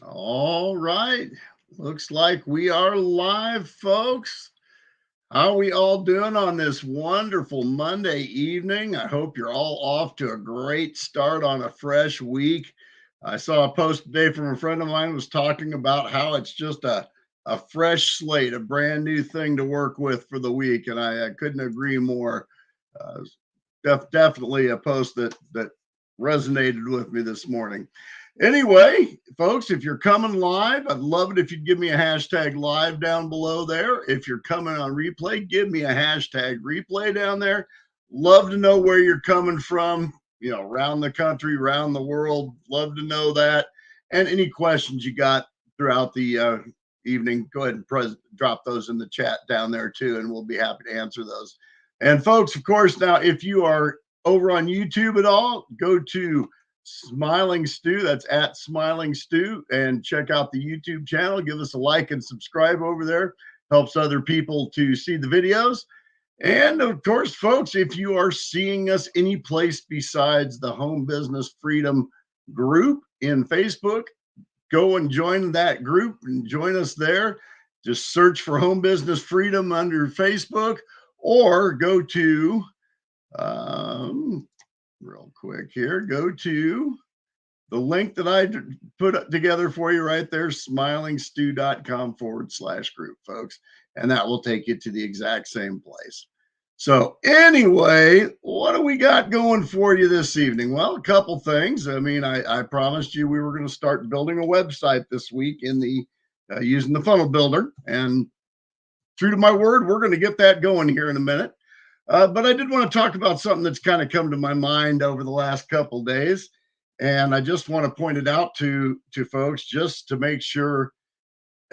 All right. Looks like we are live, folks. How are we all doing on this wonderful Monday evening? I hope you're all off to a great start on a fresh week. I saw a post today from a friend of mine was talking about how it's just a fresh slate, a brand new thing to work with for the week, and I couldn't agree more. Uh, Definitely a post that resonated with me this morning. Anyway, folks, if you're coming live, I'd love it if you'd give me a hashtag live down below there. If you're coming on replay, give me a hashtag replay down there. Love to know where you're coming from, around the country, around the world. Love to know that. And any questions you got throughout the evening, go ahead and drop those in the chat down there too, and we'll be happy to answer those. And folks, of course, now if you are over on YouTube at all, go to Smiling Stew. That's at Smiling Stew, and check out the YouTube channel. Give us a like and subscribe over there. Helps other people to see the videos. And of course, folks, if you are seeing us any place besides the Home Business Freedom group in Facebook, go and join that group and join us there. Just search for Home Business Freedom under Facebook, or go to real quick here, go to the link that I put together for you right there, smilingstew.com/group, folks. And that will take you to the exact same place. So, anyway, what do we got going for you this evening? Well, a couple things. I mean, I promised you we were going to start building a website this week in the using the funnel builder. And true to my word, we're going to get that going here in a minute. But I did want to talk about something that's kind of come to my mind over the last couple days, and I just want to point it out to folks just to make sure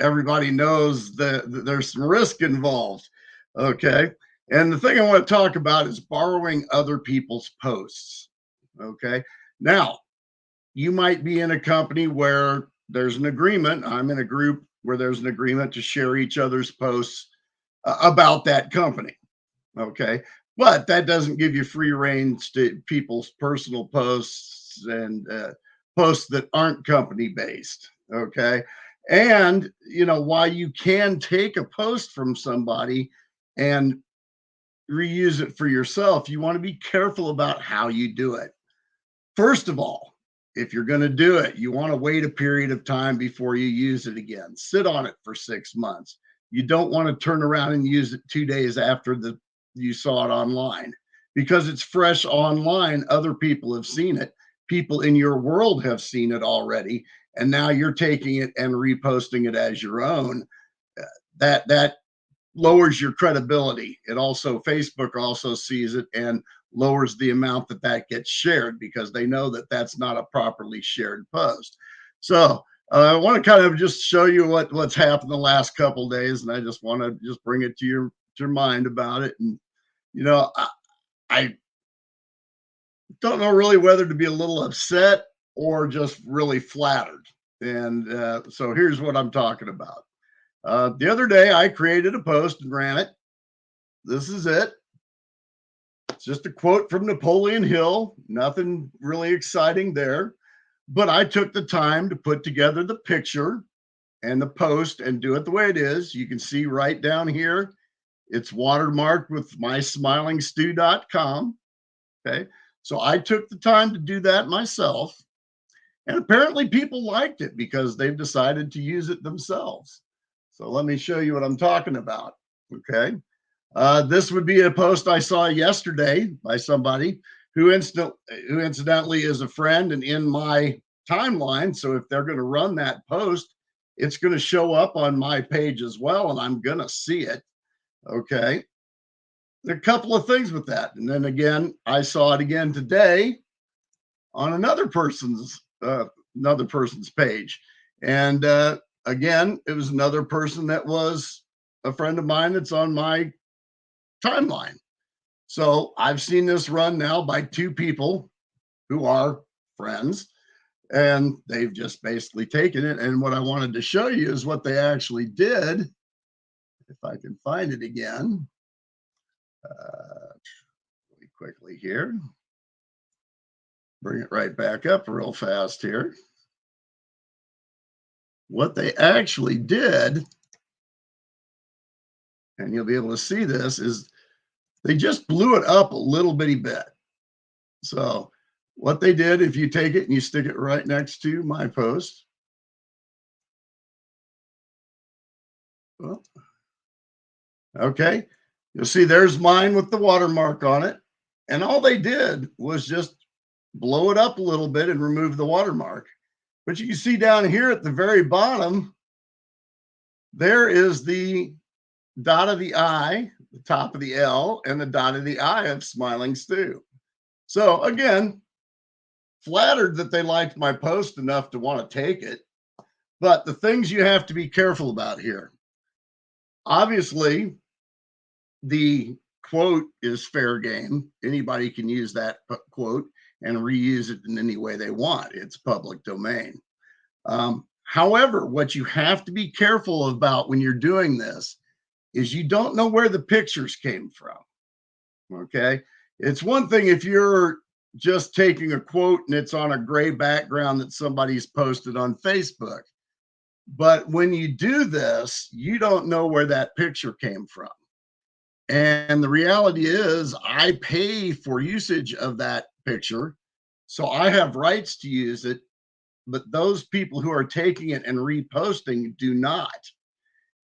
everybody knows that there's some risk involved. Okay, and the thing I want to talk about is borrowing other people's posts. Okay, now you might be in a company where there's an agreement. I'm in a group where there's an agreement to share each other's posts about that company. Okay. But that doesn't give you free range to people's personal posts and posts that aren't company based. Okay. And, while you can take a post from somebody and reuse it for yourself, you want to be careful about how you do it. First of all, if you're going to do it, you want to wait a period of time before you use it again. Sit on it for 6 months. You don't want to turn around and use it 2 days after you saw it online, because it's fresh online. Other people have seen it. People in your world have seen it already, and now you're taking it and reposting it as your own. That lowers your credibility. It also, Facebook also sees it and lowers the amount that gets shared, because they know that that's not a properly shared post. So I want to kind of just show you what's happened the last couple days, and I just want to just bring it to your mind about it. And I don't know really whether to be a little upset or just really flattered. And so here's what I'm talking about. The other day, I created a post and ran it. This is it. It's just a quote from Napoleon Hill. Nothing really exciting there. But I took the time to put together the picture and the post and do it the way it is. You can see right down here, it's watermarked with mysmilingstew.com. Okay. So I took the time to do that myself. And apparently people liked it because they've decided to use it themselves. So let me show you what I'm talking about. Okay. This would be a post I saw yesterday by somebody who incidentally is a friend and in my timeline. So if they're going to run that post, it's going to show up on my page as well, and I'm going to see it. Okay. There are a couple of things with that. And then again, I saw it again today on another person's page. And again, it was another person that was a friend of mine that's on my timeline. So I've seen this run now by two people who are friends, and they've just basically taken it. And what I wanted to show you is what they actually did. If I can find it again, really quickly here, bring it right back up real fast here. what they actually did, and you'll be able to see this, is they just blew it up a little bitty bit. So what they did, if you take it and you stick it right next to my post, well, okay, you'll see there's mine with the watermark on it. And all they did was just blow it up a little bit and remove the watermark. But you can see down here at the very bottom, there is the dot of the I, the top of the L, and the dot of the I of Smiling Stew. So again, flattered that they liked my post enough to want to take it. But the things you have to be careful about here. Obviously, the quote is fair game. Anybody can use that quote and reuse it in any way they want. It's public domain. However, what you have to be careful about when you're doing this is you don't know where the pictures came from. Okay. It's one thing if you're just taking a quote and it's on a gray background that somebody's posted on Facebook. But when you do this, you don't know where that picture came from. And the reality is, I pay for usage of that picture. So I have rights to use it. But those people who are taking it and reposting do not.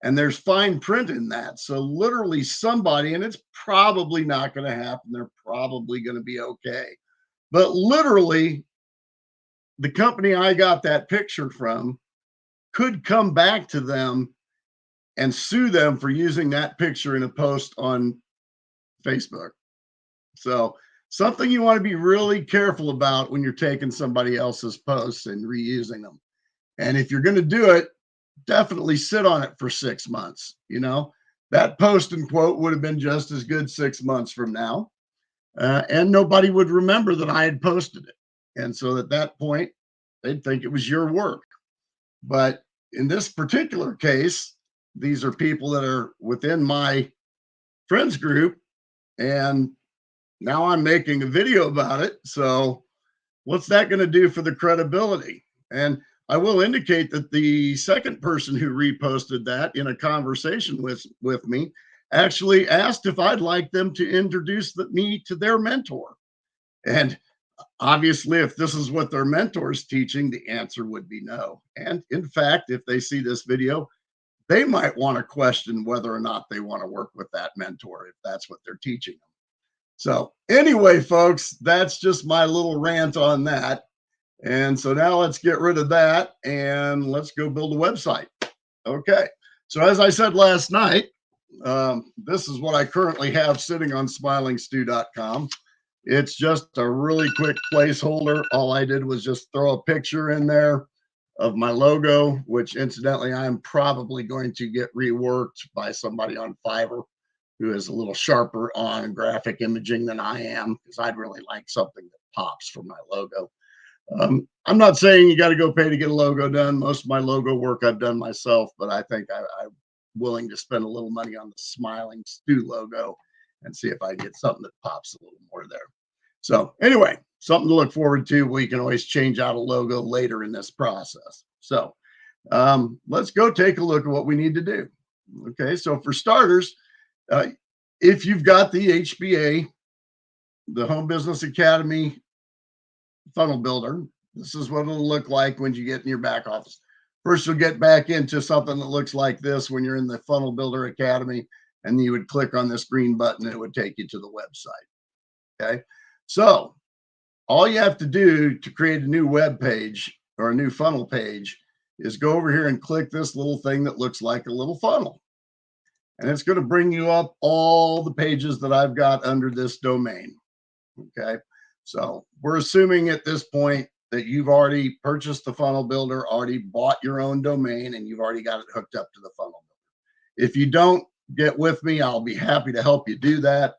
And there's fine print in that. So literally somebody, and it's probably not going to happen. They're probably going to be okay. But literally, the company I got that picture from could come back to them and sue them for using that picture in a post on Facebook. So something you want to be really careful about when you're taking somebody else's posts and reusing them. And if you're going to do it, definitely sit on it for 6 months. You know, that post and quote would have been just as good 6 months from now. And nobody would remember that I had posted it. And so at that point, they'd think it was your work. But in this particular case, these are people that are within my friends group. And now I'm making a video about it. So what's that going to do for the credibility? And I will indicate that the second person who reposted that in a conversation with me actually asked if I'd like them to introduce me to their mentor. And obviously, if this is what their mentor is teaching, the answer would be no. And in fact, if they see this video, they might want to question whether or not they want to work with that mentor if that's what they're teaching them. So anyway, folks, that's just my little rant on that. And so now let's get rid of that and let's go build a website. Okay. So as I said last night, this is what I currently have sitting on smilingstew.com. It's just a really quick placeholder. All I did was just throw a picture in there of my logo, which incidentally, I'm probably going to get reworked by somebody on Fiverr who is a little sharper on graphic imaging than I am, because I'd really like something that pops for my logo. I'm not saying you got to go pay to get a logo done. Most of my logo work I've done myself, but I think I'm willing to spend a little money on the Smiling Stew logo and see if I can get something that pops a little more there. So anyway, something to look forward to. We can always change out a logo later in this process. So let's go take a look at what we need to do. Okay, so for starters, if you've got the HBA, the Home Business Academy funnel builder, this is what it'll look like when you get in your back office. First, you'll get back into something that looks like this when you're in the Funnel Builder Academy, and you would click on this green button and it would take you to the website. Okay, so all you have to do to create a new web page or a new funnel page is go over here and click this little thing that looks like a little funnel. And it's going to bring you up all the pages that I've got under this domain. Okay, so we're assuming at this point that you've already purchased the funnel builder, already bought your own domain, and you've already got it hooked up to the funnel builder. If you don't, get with me. I'll be happy to help you do that.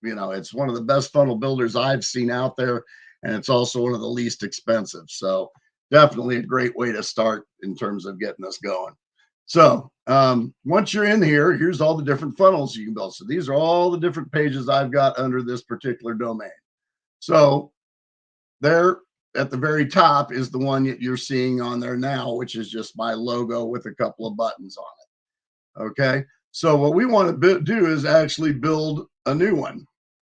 You know, it's one of the best funnel builders I've seen out there, and it's also one of the least expensive. So definitely a great way to start in terms of getting us going. So once you're in here, here's all the different funnels you can build. So these are all the different pages I've got under this particular domain. So there, at the very top is the one that you're seeing on there now, which is just my logo with a couple of buttons on it. Okay. So what we want to do is actually build a new one.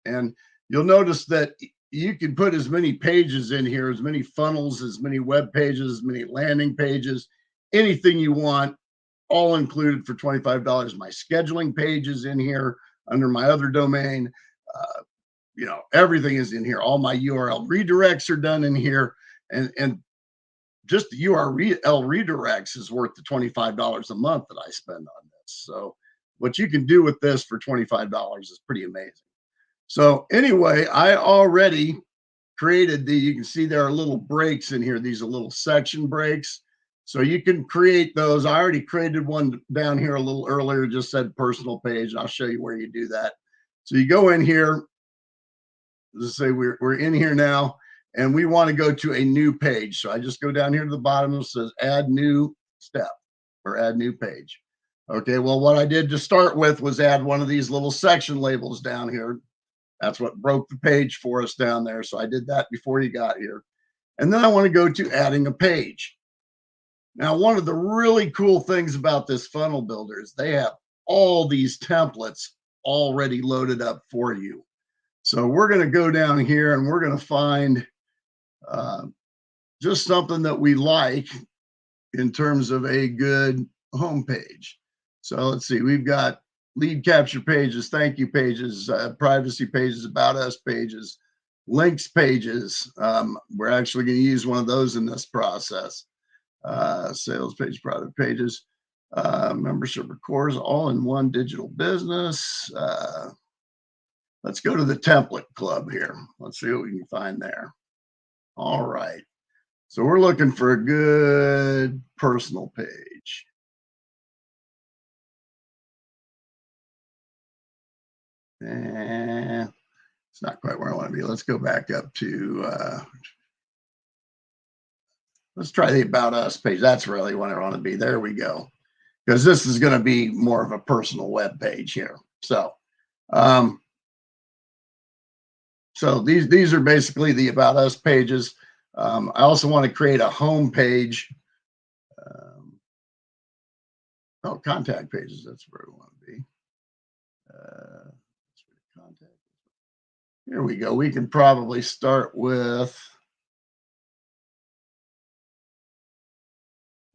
And you'll notice that you can put as many pages in here, as many funnels, as many web pages, as many landing pages, anything you want, all included for $25. My scheduling page is in here under my other domain. Uh, everything is in here. All my URL redirects are done in here. And just the URL redirects is worth the $25 a month that I spend on this. So what you can do with this for $25 is pretty amazing. So anyway, I already created you can see there are little breaks in here. These are little section breaks. So you can create those. I already created one down here a little earlier, just said personal page. And I'll show you where you do that. So you go in here, let's say we're in here now, and we want to go to a new page. So I just go down here to the bottom and it says add new step or add new page. Okay, well, what I did to start with was add one of these little section labels down here. That's what broke the page for us down there. So I did that before you got here. And then I want to go to adding a page. Now, one of the really cool things about this funnel builder is they have all these templates already loaded up for you. So we're going to go down here and we're going to find just something that we like in terms of a good home page. So let's see, we've got lead capture pages, thank you pages, privacy pages, about us pages, links pages. We're actually going to use one of those in this process. Sales page, product pages, membership records, all in one digital business. Let's go to the template club here. Let's see what we can find there. All right. So we're looking for a good personal page. And it's not quite where I want to be. Let's go back up to, let's try the About Us page. That's really what I want to be. There we go. Because this is going to be more of a personal web page here. So, these are basically the About Us pages. I also want to create a home page. Contact pages. That's where we want to be. Contact. Here we go. We can probably start with,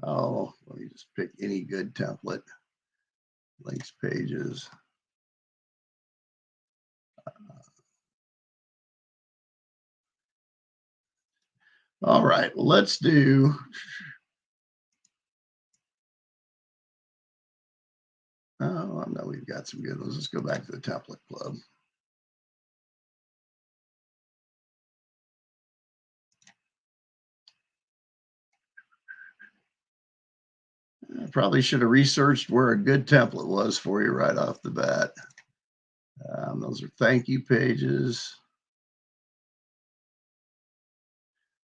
let me just pick any good template. Links pages. All right, well, let's do, oh, no, we've got some good ones. Let's go back to the template club. I probably should have researched where a good template was for you right off the bat. Those are thank you pages.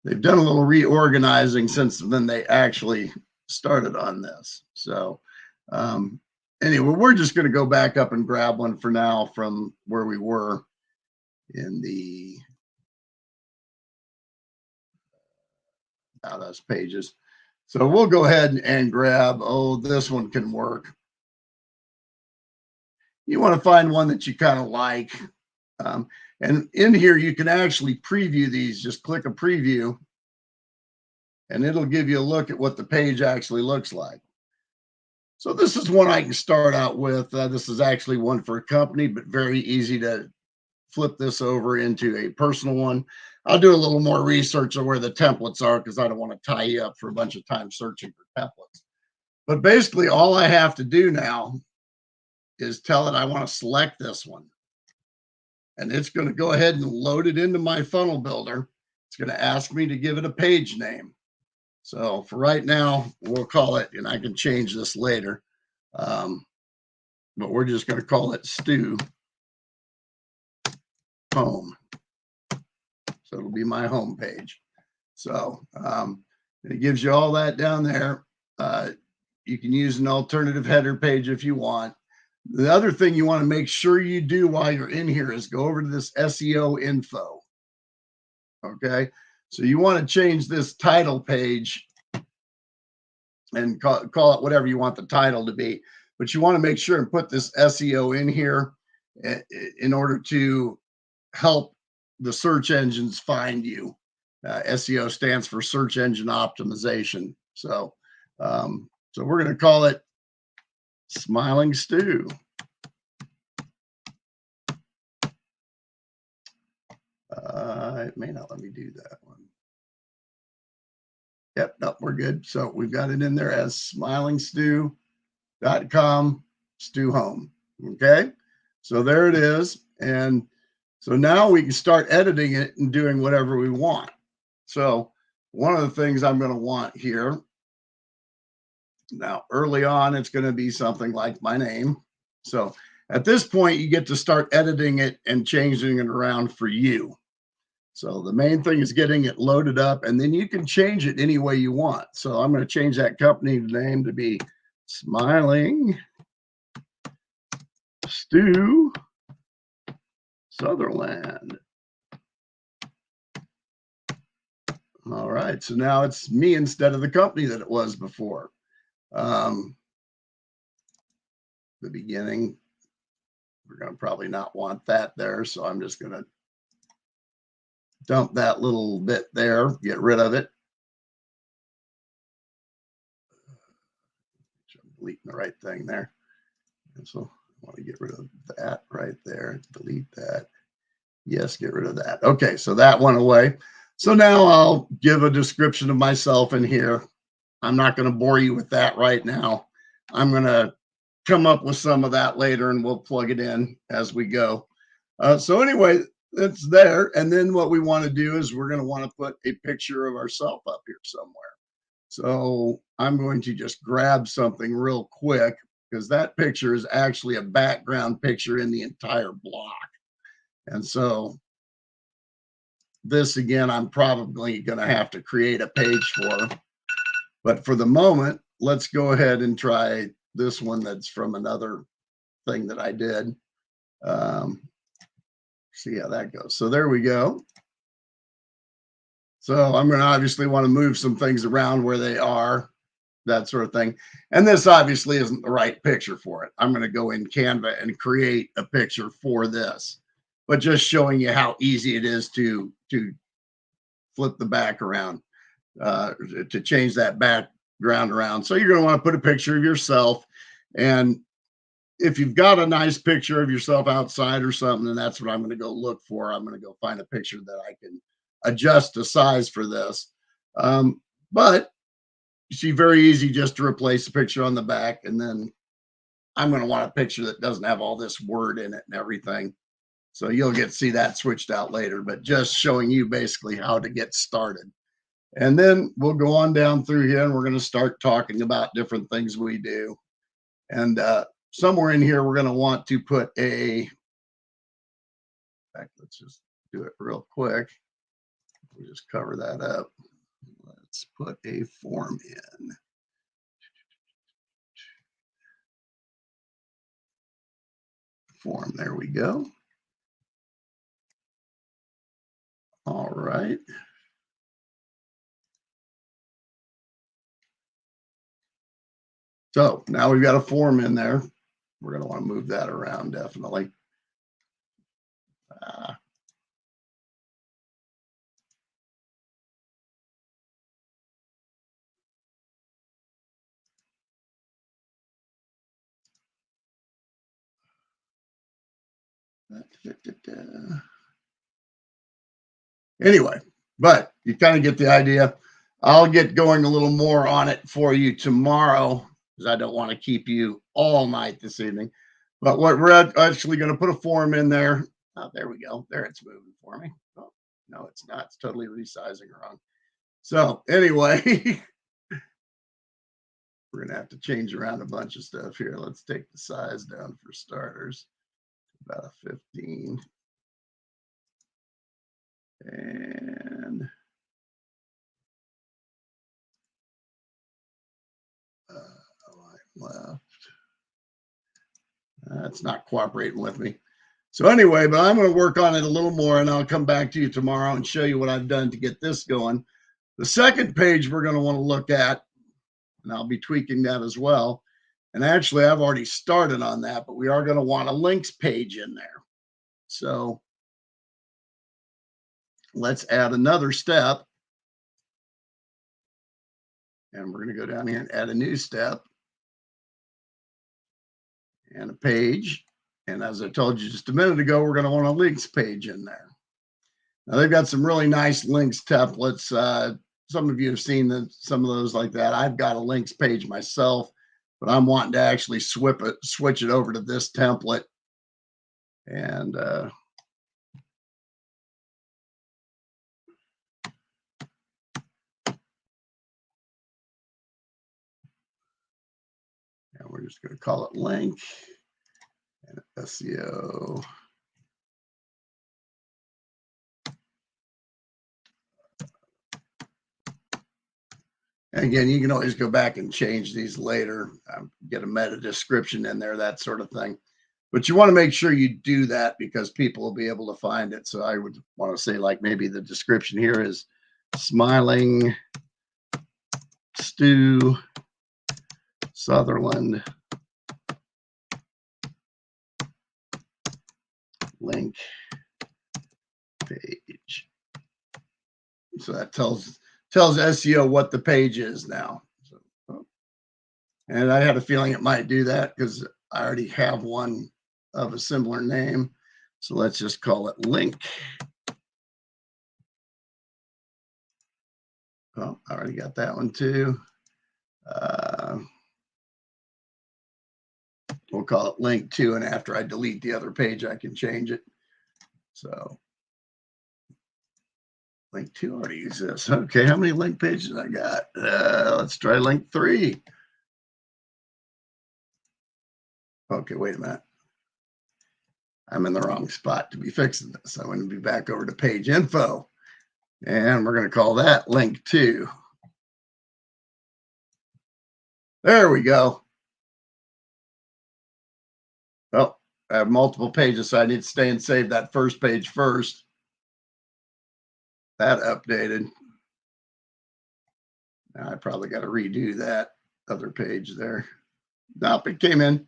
They've done a little reorganizing since then they actually started on this. So anyway, we're just going to go back up and grab one for now from where we were in the About Us pages. So we'll go ahead and grab, this one can work. You want to find one that you kind of like. And in here, you can actually preview these. Just click a preview, and it'll give you a look at what the page actually looks like. So this is one I can start out with. This is actually one for a company, but very easy to flip this over into a personal one. I'll do a little more research on where the templates are because I don't want to tie you up for a bunch of time searching for templates. But basically, all I have to do now is tell it I want to select this one. And it's going to go ahead and load it into my funnel builder. It's going to ask me to give it a page name. So for right now, we'll call it, and I can change this later, but we're just going to call it Stu Home. So it'll be my home page. So it gives you all that down there. You can use an alternative header page if you want. The other thing you want to make sure you do while you're in here is go over to this SEO info. Okay. So you want to change this title page and call it whatever you want the title to be. But you want to make sure and put this SEO in here in order to help the search engines find you. SEO stands for search engine optimization. So we're going to call it Smiling Stew. It may not let me do that one. Yep, nope, we're good. So we've got it in there as smilingstew.com, stew home. Okay, so there it is. And so now we can start editing it and doing whatever we want. So one of the things I'm going to want here, now early on, it's going to be something like my name. So at this point, you get to start editing it and changing it around for you. So the main thing is getting it loaded up, and then you can change it any way you want. So I'm going to change that company name to be Smiling Stew Sutherland. All right, so now it's me instead of the company that it was before. The beginning, we're going to probably not want that there, so I'm just going to dump that little bit there, get rid of it. I'm deleting the right thing there. And so I want to get rid of that right there. Delete that. Yes, get rid of that. Okay, so that went away. So now I'll give a description of myself in here. I'm not going to bore you with that right now. I'm going to come up with some of that later and we'll plug it in as we go. So anyway, it's there. And then what we want to do is we're going to want to put a picture of ourselves up here somewhere. So I'm going to just grab something real quick because that picture is actually a background picture in the entire block. And so this again, I'm probably going to have to create a page for. But for the moment, let's go ahead and try this one that's from another thing that I did. See how that goes. So there we go. So I'm going to obviously want to move some things around where they are, that sort of thing. And this obviously isn't the right picture for it. I'm going to go in Canva and create a picture for this, but just showing you how easy it is to flip the back around, to change that background around. So you're going to want to put a picture of yourself. And if you've got a nice picture of yourself outside or something, then that's what I'm going to go look for. I'm going to go find a picture that I can adjust the size for this. But you see, very easy just to replace the picture on the back. And then I'm going to want a picture that doesn't have all this word in it and everything. So you'll get to see that switched out later, but just showing you basically how to get started. And then we'll go on down through here and we're going to start talking about different things we do. And somewhere in here, we're going to want to put a, in fact, let's just do it real quick. We'll just cover that up. Let's put a form in. Form, there we go. All right. So now we've got a form in there. We're going to want to move that around definitely. Anyway, but you kind of get the idea. I'll get going a little more on it for you tomorrow because I don't want to keep you all night this evening. But what we're actually going to put a form in there. Oh, there we go. There it's moving for me. Oh, no, it's not. It's totally resizing wrong. So anyway, we're going to have to change around a bunch of stuff here. Let's take the size down for starters. About a 15. And left. That's not cooperating with me. So anyway, but I'm going to work on it a little more and I'll come back to you tomorrow and show you what I've done to get this going. The second page we're going to want to look at, and I'll be tweaking that as well. And actually, I've already started on that, but we are going to want a links page in there. So let's add another step. And we're going to go down here and add a new step and a page. And as I told you just a minute ago, we're going to want a links page in there. Now they've got some really nice links templates. Some of you have seen some of those like that. I've got a links page myself, but I'm wanting to actually switch it over to this template. And we're just going to call it link and SEO. And again, you can always go back and change these later, get a meta description in there, that sort of thing. But you want to make sure you do that because people will be able to find it. So I would want to say, like, maybe the description here is Smiling Stu Sutherland link page. So that tells SEO what the page is now. So, and I had a feeling it might do that because I already have one of a similar name. So let's just call it link. Oh, I already got that one too. We'll call it link 2, and after I delete the other page, I can change it. So link 2 already exists. Okay, how many link pages I got? Let's try link 3. Okay, wait a minute. I'm in the wrong spot to be fixing this. I want to be back over to page info, and we're going to call that link 2. There we go. Oh, I have multiple pages, so I need to stay and save that first page first. That updated. Now I probably got to redo that other page there. Nope, it came in.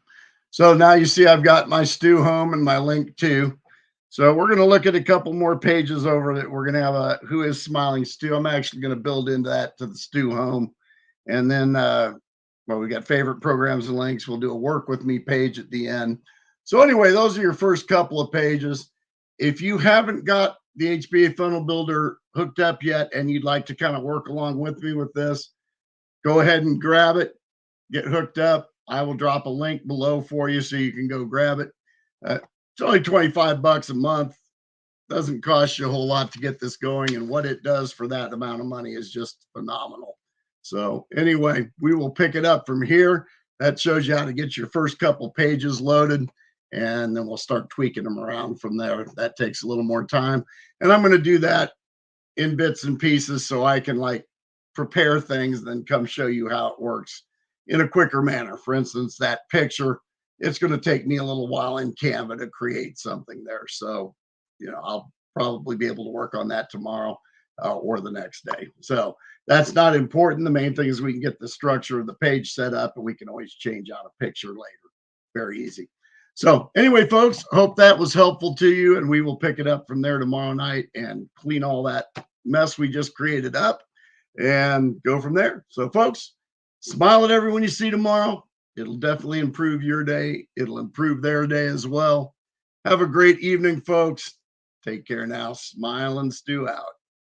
So now you see I've got my Stu home and my link 2. So we're going to look at a couple more pages over that. We're going to have a Who is Smiling Stu. I'm actually going to build into that to the Stu home. And then, well, we got favorite programs and links. We'll do a work with me page at the end. So anyway, those are your first couple of pages. If you haven't got the HBA funnel builder hooked up yet and you'd like to kind of work along with me with this, go ahead and grab it, get hooked up. I will drop a link below for you so you can go grab it. It's only $25 a month. Doesn't cost you a whole lot to get this going, and what it does for that amount of money is just phenomenal. So anyway, we will pick it up from here. That shows you how to get your first couple pages loaded, and then we'll start tweaking them around from there. That takes a little more time, and I'm going to do that in bits and pieces so I can like prepare things, then come show you how it works in a quicker manner. For instance, that picture, it's going to take me a little while in Canva to create something there. So, you know, I'll probably be able to work on that tomorrow or the next day. So that's not important. The main thing is we can get the structure of the page set up, and we can always change out a picture later. Very easy. So anyway, folks, hope that was helpful to you, and we will pick it up from there tomorrow night and clean all that mess we just created up and go from there. So folks, smile at everyone you see tomorrow. It'll definitely improve your day. It'll improve their day as well. Have a great evening, folks. Take care now. Smile and Stu out.